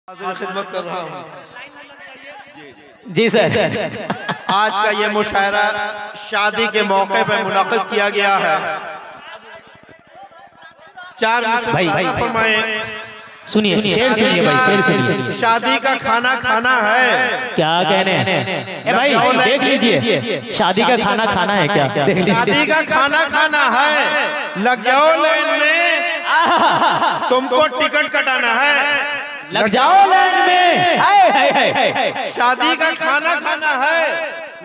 खिदमत कर रहा हूँ। जी सर। आज का ये मुशायरा शादी के मौके पर मुनाकिद किया गया है। चार भाई फरमाए, सुनिए, शेर सुनिए भाई, शेर सुनिए। शादी का खाना खाना है। क्या कहने हैं? भाई देख लीजिए, शादी का खाना खाना है क्या? देख लीजिए, शादी का खाना खाना है। लग जाओ लाइन में, तुमको टिकट कटाना है। लग जाओ लाइन में। हाय हाय हाय। शादी का खाना खाना है।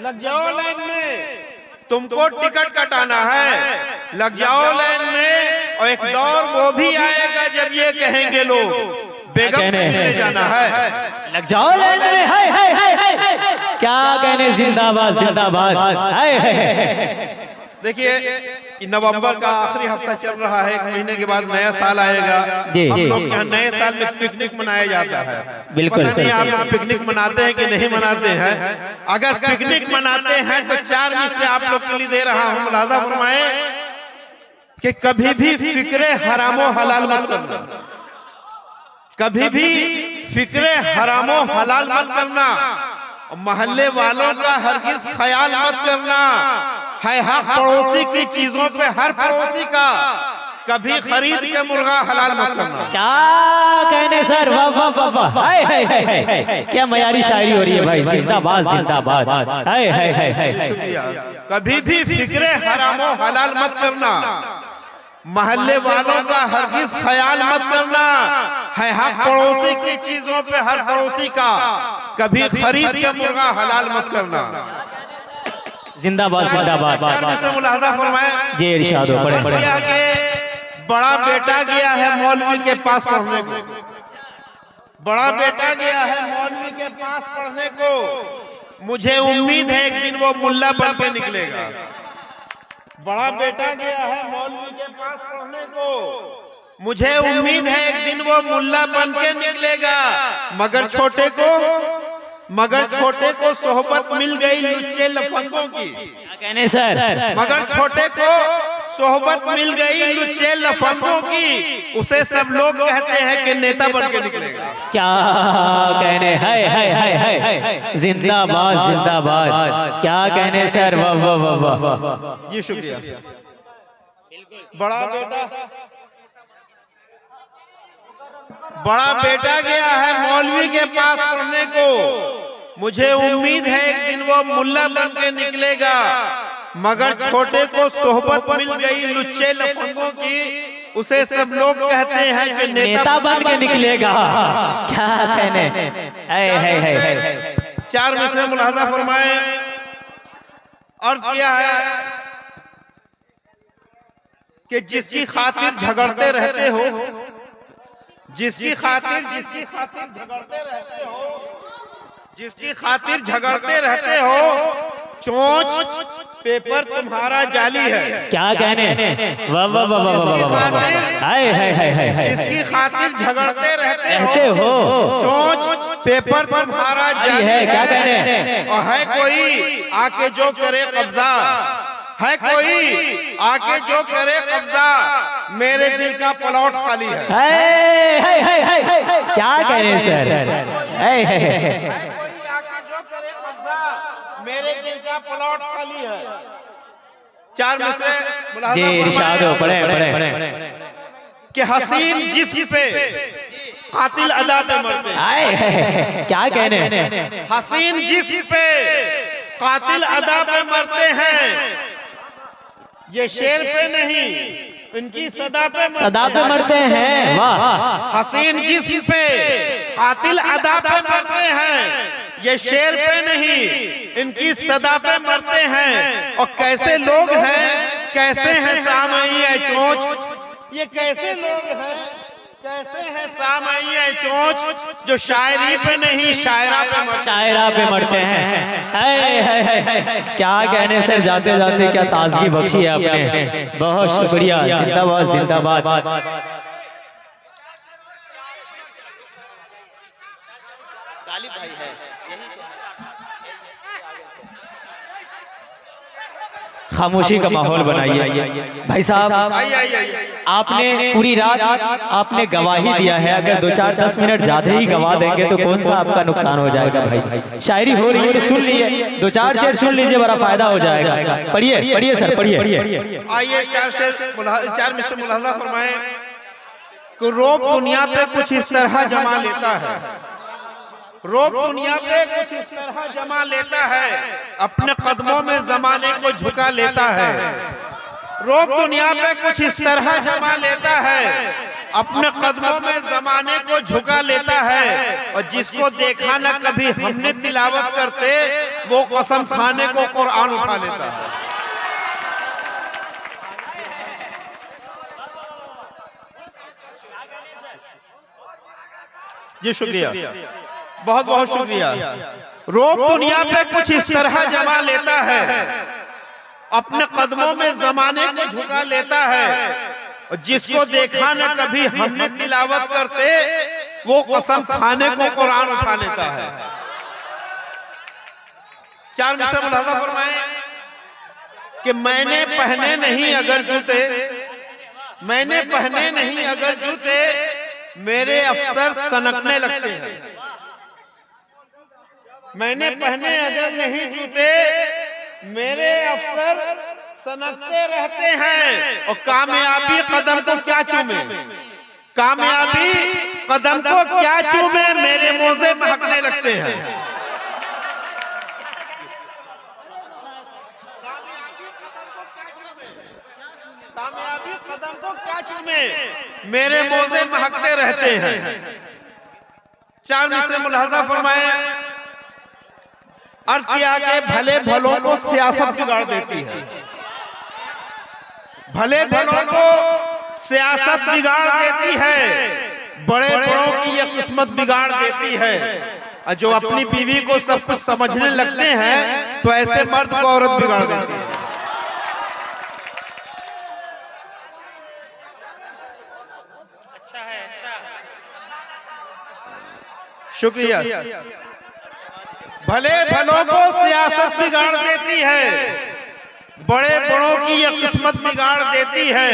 लग जाओ लाइन में, तुमको टिकट कटाना है। लग जाओ लाइन में, और एक दौर वो भी आएगा जब ये कहेंगे लोग बेगम से मिलने जाना है। लग जाओ लाइन में। हाय हाय हाय हाय। क्या कहने, जिंदाबाद जिंदाबाद। हाय हाय। देखिए कि नवंबर का आखिरी हफ्ता चल रहा है, एक महीने के बाद नया साल आएगा। हम लोग यहाँ नए साल में पिकनिक मनाया जाता है। बिल्कुल। पता नहीं आप पिकनिक मनाते हैं कि नहीं मनाते हैं। अगर पिकनिक मनाते हैं तो चार मिसरे आप लोग के लिए दे रहा हूँ। मुलाजा फरमाए कि कभी भी फिक्रे हरामो हलाल मत करना। कभी भी फिक्रे हरामो हलाल मत करना। मोहल्ले वालों का हरगिज ख्याल मत करना। है हक पड़ोसी की चीजों पे हर पड़ोसी का कभी खरीद के मुर्गा हलाल मत करना। क्या कहने सर, वाह वाह वाह वाह। हाय हाय हाय। क्या मयारी शायरी हो रही है भाई, जिंदाबाद जिंदाबाद। हाय हाय हाय। शुक्रिया। कभी भी फिक्रे हरामो हलाल मत करना। मोहल्ले वालों का हरगिज ख्याल मत करना। है हक पड़ोसी की चीजों पे हर पड़ोसी का कभी खरीद के मुर्गा हलाल मत करना। जिंदाबाद जिंदाबाद। मुलाजा फरमाया जी इरशाद हो, पढ़े पढ़े। बड़ा बेटा गया है मौलवी के पास पढ़ने को। बड़ा बेटा गया है मौलवी के पास पढ़ने को। मुझे उम्मीद है एक दिन वो मुल्ला बन के निकलेगा। बड़ा बेटा गया है मौलवी के पास पढ़ने को। मुझे उम्मीद है एक दिन वो मुल्ला बन के निकलेगा। मगर छोटे को सोहबत मिल गई लुच्चे लफंगों की। क्या कहने सर? मगर छोटे को सोहबत मिल गई लुच्चे लफंगों की। उसे सब लोग कहते हैं कि नेता बन के निकलेगा। क्या कहने, हाय हाय हाय हाय। जिंदाबाद जिंदाबाद। क्या कहने सर, वाह वाह वाह वाह। जी शुक्रिया। बड़ा बेटा गया है मौलवी के पास पढ़ने को। मुझे उम्मीद है एक दिन वो मुल्ला बन के निकलेगा। मगर छोटे को सोहबत मिल गई लुच्चे लफंगों की। उसे सब लोग कहते हैं कि नेता बन के निकलेगा। क्या कहने, हाय हाय हाय। चार मिसरे मुलाजा फरमाए। अर्ज किया है कि जिसकी खातिर झगड़ते रहते हो, जिसकी खातिर झगड़ते रहते हो, चोंच पेपर तुम्हारा जाली है। क्या कहने, वाह वाह वाह वाह वाह। हाय हाय हाय हाय। जिसकी खातिर झगड़ते रहते हो, चोंच पेपर तुम्हारा जाली है। क्या कहने, और है कोई आके जो करे कब्जा, है कोई आके जो करे कब्जा, मेरे दिल का प्लॉट खाली है। हाय हाय हाय हाय। क्या कहने सर, हाय हाय हाय। मेरे दिल का प्लॉट खाली है। चार मिसरे जी इरशाद हो, पढ़े पढ़े। कि हसीन जिस्म पे कातिल अदा पे मरते हैं। क्या कहने, हसीन जिस्म पे कातिल अदा पे मरते हैं। ये शेर पे नहीं, इनकी सदा पे मरते हैं। वाह। हसीन जिस्म पे कातिल अदा पे मरते हैं। ये शेर पे नहीं, इनकी सदा पे मरते हैं। और कैसे लोग हैं, कैसे हैं सामई चोंच। ये कैसे लोग हैं, कैसे हैं सामई चोंच, जो शायरी पे नहीं शायरा पे मरते हैं। हाय हाय हाय। क्या कहने सर, जाते जाते क्या ताजगी बख्शी है आपने, बहुत शुक्रिया। जिंदाबाद जिंदाबाद। भाई है खामोशी का माहौल बनाइए। भाई साहब, आपने पूरी रात आपने गवाही दिया है, अगर 2-4-10 मिनट ज्यादा ही गवा देंगे तो कौन सा आपका नुकसान हो जाएगा। भाई शायरी हो रही है तो सुन लीजिए, 2-4 शेर सुन लीजिए, बड़ा फायदा हो जाएगा। पढ़िए पढ़िए सर, पढ़िए। आइए 4 शेर 4 मिसरे मुलाहजा फरमाएं कि रोब दुनिया पे कुछ इस तरह जमा लेता है, रोब दुनिया पे कुछ इस तरह जमा लेता है, अपने कदमों में जमाने को झुका लेता है। रोब दुनिया पे कुछ इस तरह जमा लेता है, अपने कदमों में जमाने को झुका लेता है, और जिसको देखा न कभी हमने तिलावत करते, वो कसम खाने को कुरान उठा लेता है। जी शुक्रिया, बहुत बहुत शुक्रिया। रोब दुनिया पे कुछ इस तरह जमा लेता है, अपने कदमों में जमाने को झुका लेता है, और जिसको देखा न कभी हमने तिलावत करते, वो कसम खाने को कुरान उठा लेता है। 4 मिसरे मुलाहजा फरमाएं कि मैंने पहने नहीं अगर जूते, मैंने पहने नहीं अगर जूते, मेरे अफसर सनकने लगते हैं। मैंने पहने अगर नहीं जूते, मेरे अफसर सनकते रहते हैं, और कामयाबी कदम को क्या चूमे, कामयाबी कदम को क्या चूमे, मेरे मोजे महकने लगते हैं। कामयाबी कदम को क्या चूमे, मेरे मोजे महकते रहते हैं। 4 मिसरे मुलाहजा फरमाए, अर्ज किया कि भले भलों को सियासत बिगाड़ देती है, भले भलों को सियासत बिगाड़ देती है, बड़े बड़ों की ये किस्मत बिगाड़ देती है, और जो अपनी बीवी को सब कुछ समझने लगते हैं, तो ऐसे मर्द को औरत बिगाड़ देती है। शुक्रिया। भले भलों को सियासत बिगाड़ देती है, बड़े बड़ों की यह किस्मत बिगाड़ देती है,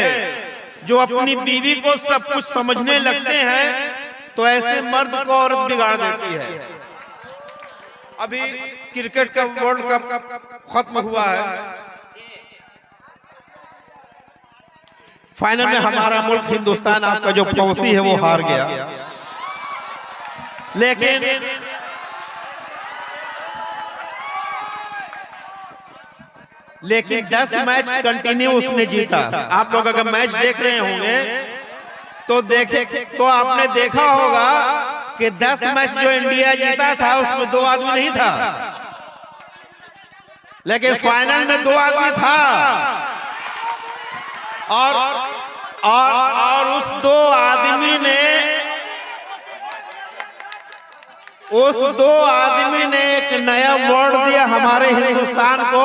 जो अपनी बीवी को सब कुछ समझने लगते हैं, तो ऐसे मर्द को औरत बिगाड़ देती है। अभी क्रिकेट का वर्ल्ड कप खत्म हुआ है, फाइनल में हमारा मुल्क हिंदुस्तान, आपका जो पड़ोसी है वो हार गया, लेकिन 10 मैच कंटिन्यू उसने जीता। आप लोग अगर मैच देख रहे होंगे तो आपने देखा होगा कि 10 मैच जो इंडिया जीता था उसमें 2 आदमी नहीं था, लेकिन फाइनल में 2 आदमी था, और उस 2 आदमी ने एक नया वर्ड दिया हमारे हिंदुस्तान को,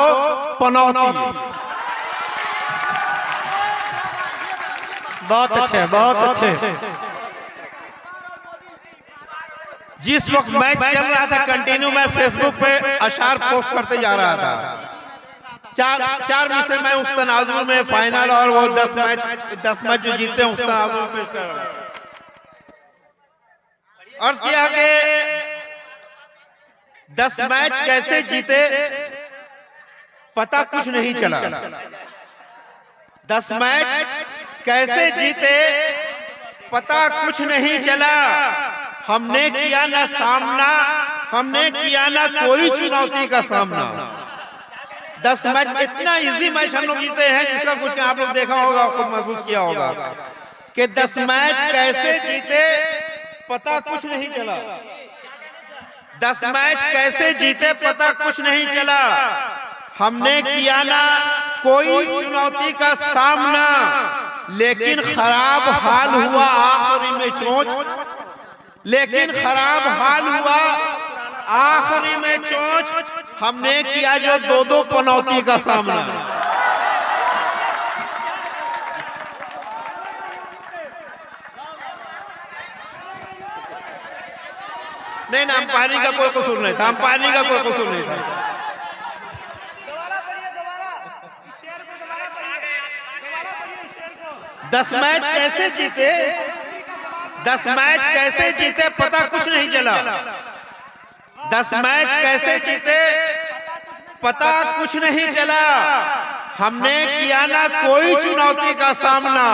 पनौती। बहुत अच्छे, बहुत अच्छे। जिस वक्त मैच चल रहा था कंटिन्यू, मैं फेसबुक पे अशार पोस्ट करते जा रहा था। 4 मिसरे मैं उस तनाजुर में फाइनल और वो 10 मैच जो जीते उस तनाजुर में पेश कर रहा हूं। अर्ज किया कि 10 मैच कैसे जीते पता कुछ नहीं चला, 10 मैच कैसे जीते पता कुछ नहीं चला, हमने किया ना सामना, हमने किया ना कोई चुनौती का सामना। 10 मैच इतना इजी मैच हम लोग जीते हैं जिसका कुछ आप लोग देखा होगा, खुद महसूस किया होगा कि 10 मैच कैसे जीते पता कुछ नहीं चला, 10 मैच कैसे जीते पता कुछ नहीं चला, हमने किया ना कोई चुनौती का सामना, लेकिन खराब हाल हुआ आखिरी में चोंच, लेकिन खराब हाल हुआ आखिरी में चोंच, हमने किया जो 2-2 पनौती का सामना। नहीं ना, अंपायरिंग का कोई कसूर नहीं था, अंपायरिंग का कोई कसूर नहीं था। 10 मैच कैसे जीते, 10 मैच कैसे जीते पता कुछ नहीं चला। 10 मैच कैसे जीते पता कुछ नहीं चला। हमने किया ना कोई चुनौती का सामना,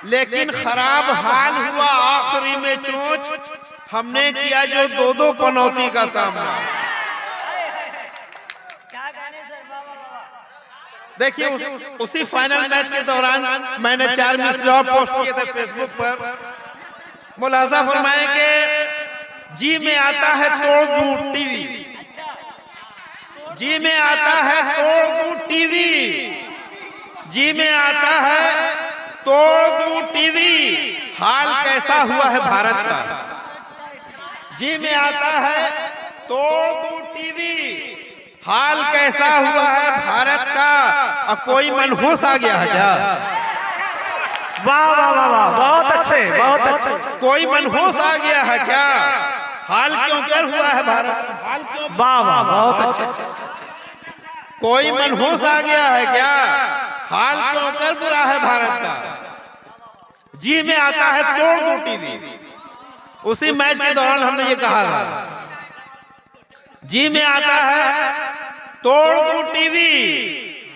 लेकिन खराब हाल हुआ आखिरी में चोंच। हमने किया जो 2-2 पनौती का सामना। देखिए उसी फाइनल मैच के दौरान मैंने 4 मिसड कॉल पोस्ट किए थे फेसबुक पर। मुलाजा फरमाए कि जी में आता है तोड़ दूं टीवी, जी में आता है तोड़ दूं टीवी, जी में आता है तोड़ दूं टीवी। हाल कैसा हुआ है भारत का, जी में आता है तोड़ दूं टीवी। हाल कैसा हुआ है भारत का। अब कोई मनहूस आ गया है क्या? वाह वाह वाह वाह, बहुत अच्छे, बहुत अच्छे। कोई मनहूस आ गया है क्या? हाल क्यों कर हुआ है भारत, हाल क्यों? वाह वाह, बहुत अच्छे। कोई मनहूस आ गया है क्या? हाल क्यों कर बुरा है भारत का। जी में आता है तोड़ दो टीवी। उसी मैच के दौरान हमने ये कहा था, जी में आता है तोड़ दो टीवी।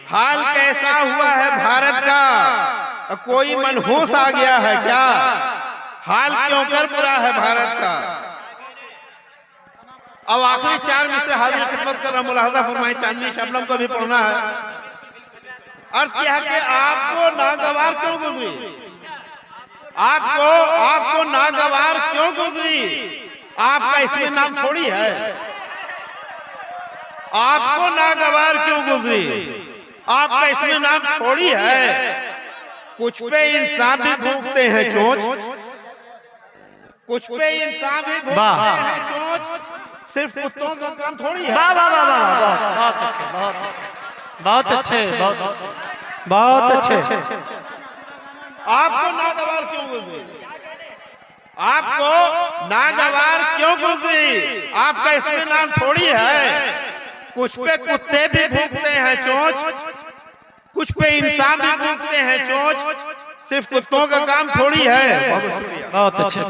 हाल कैसा हुआ है भारत का। कोई मनहूस आ गया है क्या? हाल क्यों कर बुरा है भारत का। अब आखिरी 4 में से हाजिर खिदमत कर रहा मुलाहजा फरमाए चांदनी शबनम को भी पढ़ना है। अर्ज किया है कि आपको नागवार क्यों गुजरी, आपको नागवार क्यों गुजरी। आपका इसमें नाम थोड़ी है। आपको नागवार क्यों गुजरी, आपका इसमें नाम थोड़ी है। कुछ पे इंसान भी भूखते हैं चोंच, कुछ पे इंसान भी भूखते हैं चोंच। सिर्फ कुत्तों का काम थोड़ी है। वाह वाह वाह वाह, बहुत अच्छे, बहुत अच्छे, बहुत अच्छे। आपको नागवार क्यों गुजरी, आपको नागवार क्यों गुजरी। आपका इसमें नाम थोड़ी है। कुछ पे कुत्ते भी भूखते हैं चोंच, कुछ पे इंसान भी भूखते हैं चोंच। सिर्फ कुत्तों का काम थोड़ी है। बहुत अच्छे।